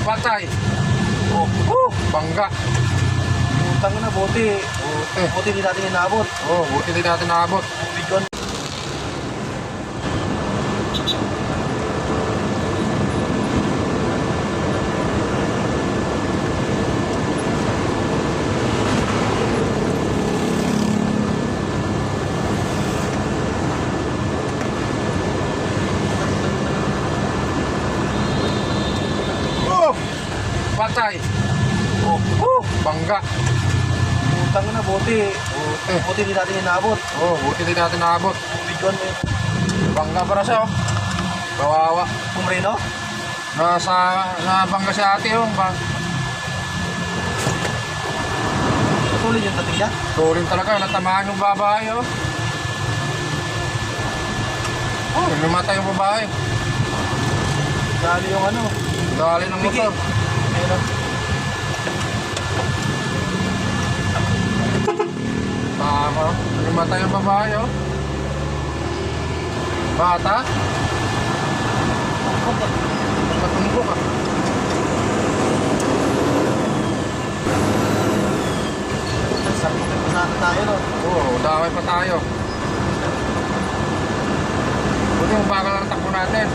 Patay. Oh, Bangga. utang na, buti. Buti. Buti hindi natin inaabot. Buti din natin naabot. Bigyan. Patay. Bangga. Utang na, buti. Buti. Buti hindi natin inaabot. Buti din natin naabot. Bigyan mo yun. Bangga para siya, oh. Kawawa. Pumreno? Nabangga si ate, oh. Tuloy yung dating niya. Tuling talaga, natamaan yung babae, oh. Namatay yung babae. Dali yung ano. Dali ng Bigay. motor. Ayun o. Tama, oh. Namatay yung babae, oh. Bata? Matumbok, ah. Sakit na sana tayo no. Damay pa tayo. Buti yung bakal ang takbo natin.